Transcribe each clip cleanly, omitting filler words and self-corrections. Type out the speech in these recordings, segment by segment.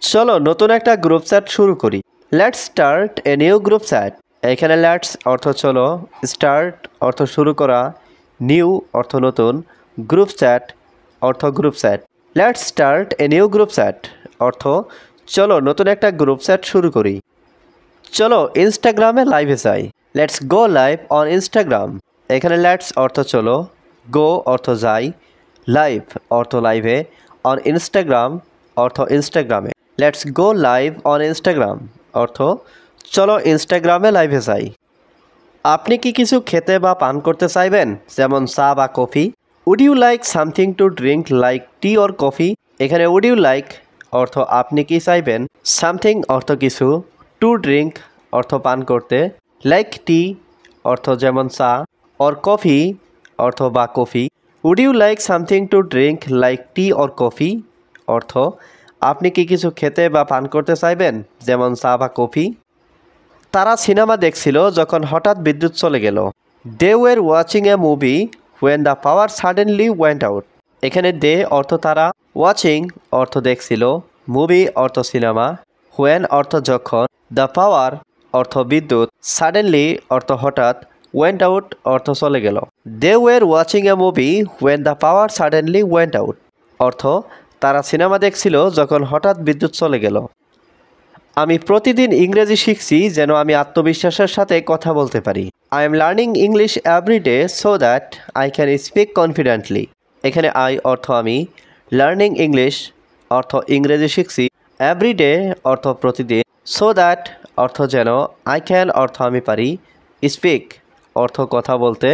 চলো নতুন একটা গ্রুপ চ্যাট শুরু করি। Let's start a new group chat. এখানে লেটস অর্থ চলো, স্টার্ট অর্থ শুরু করা, নিউ অর্থ নতুন, গ্রুপ চ্যাট অর্থ group chat. Let's start a new group chat অর্থ চলো নতুন একটা গ্রুপ চ্যাট শুরু করি। চলো ইনস্টাগ্রামে লাইভে যাই। Let's go live on Instagram. এখানে লেটস অর্থ চলো, গো অর্থ যাই, লাইভ অর্থ লাইভে, অন ইনস্টাগ্রাম অর্থ ইনস্টাগ্রামে। Let's go live on Instagram অর্থ চলো ইনস্টাগ্রামে লাইভে যাই। আপনি কি কিছু খেতে বা পান করতে চাইবেন, যেমন চা বা coffee? Would you like something to drink like tea or coffee? এখানে উড ইউ লাইক অর্থ আপনি কি চাইবেন, সামথিং অর্থ কিছু, টু ড্রিঙ্ক অর্থ পান করতে, লাইক টি অর্থ যেমন চা, অর কফি অর্থ বা coffee. Would you like something to drink like tea or coffee অর্থ আপনি কি কিছু খেতে বা পান করতে চাইবেন, যেমন চা বা কফি। তারা সিনেমা দেখছিল যখন হঠাৎ বিদ্যুৎ চলে গেল। They were watching a movie when the power suddenly went out. এখানে দে অর্থ তারা, ওয়াচিং অর্থ দেখছিল, মুভি অর্থ সিনেমা, হোয়েন অর্থ যখন, দ্য পাওয়ার অর্থ বিদ্যুৎ, সাডেনলি অর্থ হঠাৎ, ওয়েন্ট আউট অর্থ চলে গেল। They were watching a movie when the power suddenly went out অর্থ তারা সিনেমা দেখছিল যখন হঠাৎ বিদ্যুৎ চলে গেল। আমি প্রতিদিন ইংরেজি শিখছি যেন আমি আত্মবিশ্বাসের সাথে কথা বলতে পারি। I am learning English every day so that I can speak confidently. এখানে আই অর্থ আমি, লার্নিং ইংলিশ অর্থ ইংরেজি শিখছি, এভরি ডে অর্থ প্রতিদিন, সো দ্যাট অর্থ যেন, আই ক্যান অর্থ আমি পারি, স্পিক অর্থ কথা বলতে,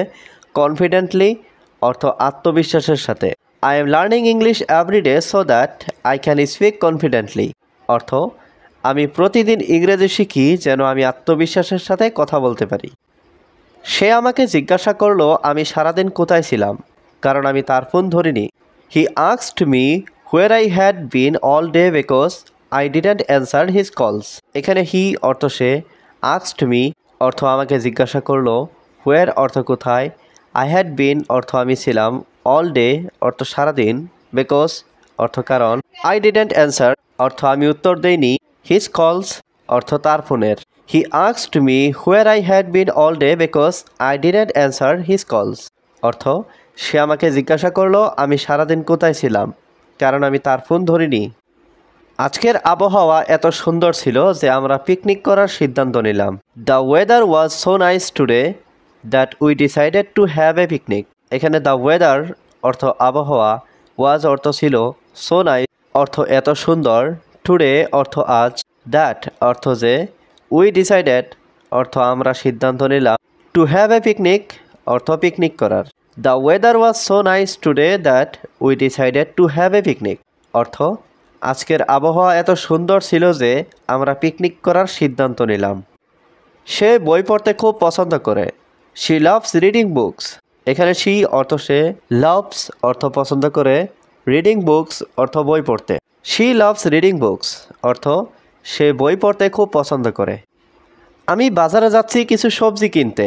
কনফিডেন্টলি অর্থ আত্মবিশ্বাসের সাথে। I am learning English every day so that I can speak confidently অর্থ আমি প্রতিদিন ইংরেজি শিখি যেন আমি আত্মবিশ্বাসের সাথে কথা বলতে পারি। সে আমাকে জিজ্ঞাসা করলো আমি সারাদিন কোথায় ছিলাম, কারণ আমি তার ফোন ধরিনি। He asked me where I had been all day because I didn't answer his calls. এখানে হি অর্থ সে, আস্কড মি অর্থ আমাকে জিজ্ঞাসা করলো, হোয়ার অর্থ কোথায়, আই হ্যাড বিন অর্থ আমি ছিলাম, অল ডে অর্থ সারাদিন, বিকজ অর্থ কারণ, আই ডিডন্ট অ্যান্সার অর্থ আমি উত্তর দেইনি, হিজ কলস অর্থ তার ফোনের। হি asked me where I had been all day because I didn't answer his কলস অর্থ সে আমাকে জিজ্ঞাসা করলো আমি সারাদিন কোথায় ছিলাম, কারণ আমি তার ফোন ধরিনি। আজকের আবহাওয়া এত সুন্দর ছিল যে আমরা পিকনিক করার সিদ্ধান্ত নিলাম। The weather was so nice today that we decided to have a picnic. এখানে দ্য ওয়েদার অর্থ আবহাওয়া, ওয়াজ অর্থ ছিল, সো নাইস অর্থ এত সুন্দর, টুডে অর্থ আজ, দ্যাট অর্থ যে, উই ডিসাইডেড অর্থ আমরা সিদ্ধান্ত নিলাম, টু হ্যাভ এ পিকনিক অর্থ পিকনিক করার। The weather was so nice today that we decided to have a picnic অর্থ আজকের আবহাওয়া এত সুন্দর ছিল যে আমরা পিকনিক করার সিদ্ধান্ত নিলাম। সে বই পড়তে খুব পছন্দ করে। She loves reading books. এখানে শি অর্থ সে, লাভস অর্থ পছন্দ করে, রিডিং বুকস অর্থ বই পড়তে। শি লাভস রিডিং বুকস অর্থ সে বই পড়তে খুব পছন্দ করে। আমি বাজারে যাচ্ছি কিছু সবজি কিনতে।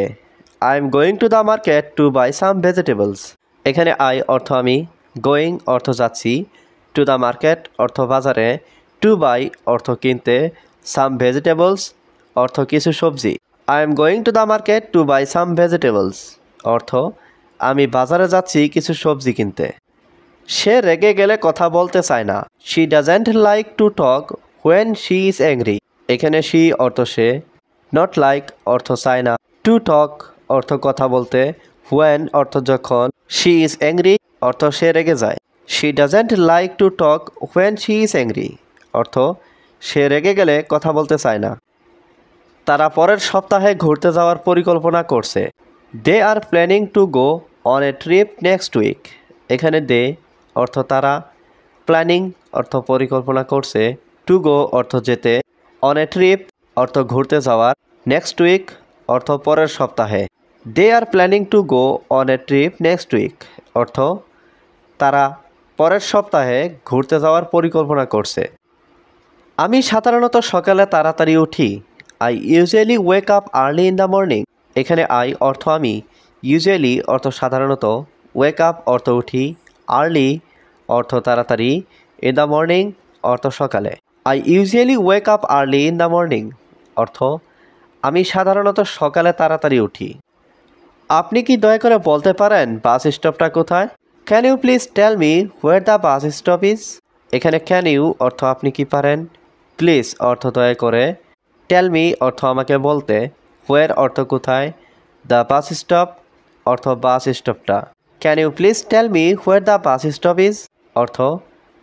I am going to the market to buy some vegetables. এখানে আই অর্থ আমি, গোয়িং অর্থ যাচ্ছি, টু দ্য মার্কেট অর্থ বাজারে, টু বাই অর্থ কিনতে, সাম ভেজিটেবলস অর্থ কিছু সবজি। I am going to the market to buy some vegetables অর্থ আমি বাজারে যাচ্ছি কিছু সবজি কিনতে। সে রেগে গেলে কথা বলতে চায় না। She doesn't like to talk when she is angry. এখানে শি অর্থ সে, নট লাইক অর্থ চায় না, টু টক অর্থ কথা বলতে, হোয়েন অর্থ যখন, শি ইজ অ্যাংরি অর্থ সে রেগে যায়। She doesn't like to talk when she is angry অর্থ সে রেগে গেলে কথা বলতে চায় না। তারা পরের সপ্তাহে ঘুরতে যাওয়ার পরিকল্পনা করছে। They are planning to go on a trip next week. এখানে দে অর্থ তারা, প্ল্যানিং অর্থ পরিকল্পনা করছে, টু গো অর্থ যেতে, অন এ ট্রিপ অর্থ ঘুরতে যাওয়ার, নেক্সট উইক অর্থ পরের সপ্তাহে। They are planning to go on a trip next week অর্থ তারা পরের সপ্তাহে ঘুরতে যাওয়ার পরিকল্পনা করছে। আমি সাধারণত সকালে তাড়াতাড়ি উঠি। I usually wake up early in the morning. এখানে আই অর্থ আমি, ইউজুয়ালি অর্থ সাধারণত, ওয়েক আপ অর্থ উঠি, আর্লি অর্থ তাড়াতাড়ি, ইন দ্য মর্নিং অর্থ সকালে। I usually wake up early in the morning অর্থ আমি সাধারণত সকালে তাড়াতাড়ি উঠি। আপনি কি দয়া করে বলতে পারেন বাস স্টপটা কোথায়? Can you please tell me where the bus stop is? এখানে ক্যান ইউ অর্থ আপনি কি পারেন, প্লিজ অর্থ দয়া করে, টেল মি অর্থ আমাকে বলতে, হোয়ার অর্থ কোথায়, দ্য বাস স্টপ অর্থ বাস স্টপটা। Can you please tell me where the bus stop is অর্থ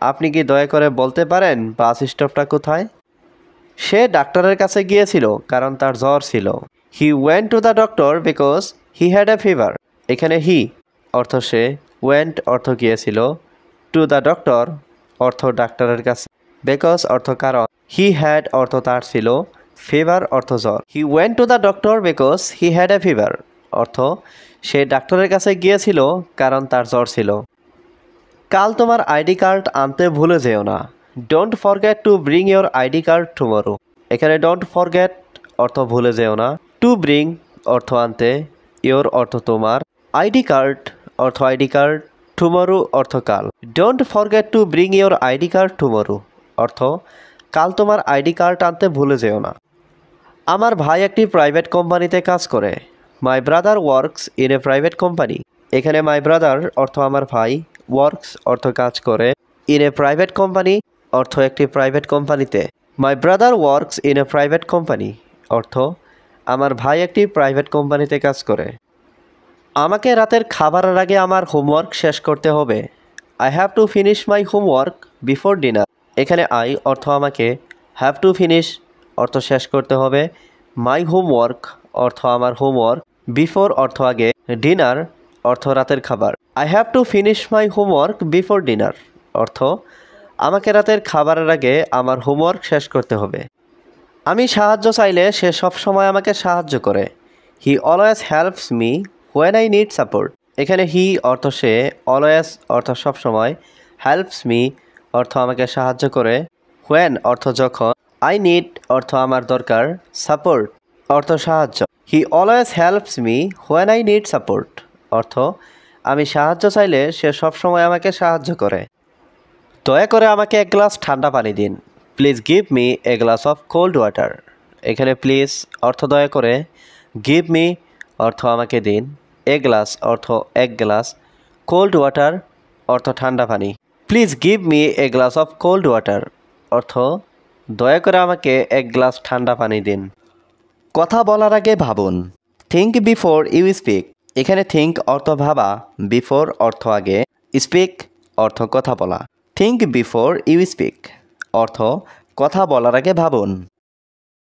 আপনি কি দয়া করে বলতে পারেন বাস স্টপটা কোথায়? সে ডাক্তারের কাছে গিয়েছিল কারণ তার জ্বর ছিল। He went to the doctor because he had a fever. এখানে হি অর্থ সে, ওয়েন্ট অর্থ গিয়েছিল, টু দ্য ডক্টর অর্থ ডাক্তারের কাছে, বিকজ অর্থ কারণ, হি হ্যাড অর্থ তার ছিল, ফিভার অর্থ জ্বর। He went to the doctor because he had a fever অর্থ সে ডাক্তারের কাছে গিয়েছিল কারণ তার জ্বর ছিল। কাল তোমার আইডি কার্ড আনতে ভুলে যেও না। Don't forget to bring your ID card tomorrow. এখানে ডোন্ট ফরগেট অর্থ ভুলে যেও না, টু ব্রিং অর্থ আনতে, ইয়োর অর্থ তোমার, আইডি কার্ড অর্থ আইডি কার্ড, টুমরো অর্থ কাল। Don't forget to bring your ID card tomorrow অর্থ কাল তোমার আইডি কার্ড আনতে ভুলে যেও না। আমার ভাই একটি প্রাইভেট কোম্পানিতে কাজ করে। My brother works in a private company. এখানে মাই ব্রাদার অর্থ আমার ভাই, ওয়ার্কস অর্থ কাজ করে, ইন এ প্রাইভেট কোম্পানি অর্থ একটি প্রাইভেট কোম্পানিতে। My brother works in a private company অর্থ আমার ভাই একটি প্রাইভেট কোম্পানিতে কাজ করে। আমাকে রাতের খাবারের আগে আমার হোমওয়ার্ক শেষ করতে হবে। I have to finish my homework before dinner. এখানে আই অর্থ আমাকে, হ্যাভ টু ফিনিশ অর্থ শেষ করতে হবে, মাই হোমওয়ার্ক অর্থ আমার হোমওয়ার্ক, বিফোর অর্থ আগে, ডিনার অর্থ রাতের খাবার। I have to finish my homework before dinner অর্থ আমাকে রাতের খাবারের আগে আমার হোমওয়ার্ক শেষ করতে হবে। আমি সাহায্য চাইলে সে সবসময় আমাকে সাহায্য করে। He always helps me when I need support. এখানে হি অর্থ সে, অলওয়েজ অর্থ সবসময়, হেল্পস মি অর্থ আমাকে সাহায্য করে, হোয়েন অর্থ যখন, আই নিড অর্থ আমার দরকার, সাপোর্ট অর্থ সাহায্য। He always helps me when I need support অর্থ আমি সাহায্য চাইলে সে সবসময় আমাকে সাহায্য করে। দয়া করে আমাকে এক গ্লাস ঠান্ডা পানি দিন। Please give me a glass of cold water. এখানে প্লিজ অর্থ দয়া করে, গিভ মি অর্থ আমাকে দিন, এ গ্লাস অর্থ এক গ্লাস, কোল্ড ওয়াটার অর্থ ঠান্ডা পানি। Please give me a glass of cold water অর্থ দয়া করে আমাকে এক গ্লাস ঠান্ডা পানি দিন। কথা বলার আগে ভাবুন। Think before you speak. এখানে থিঙ্ক অর্থ ভাবা, বিফোর অর্থ আগে, স্পিক অর্থ কথা বলা। থিঙ্ক বিফোর ইউ স্পিক অর্থ কথা বলার আগে ভাবুন।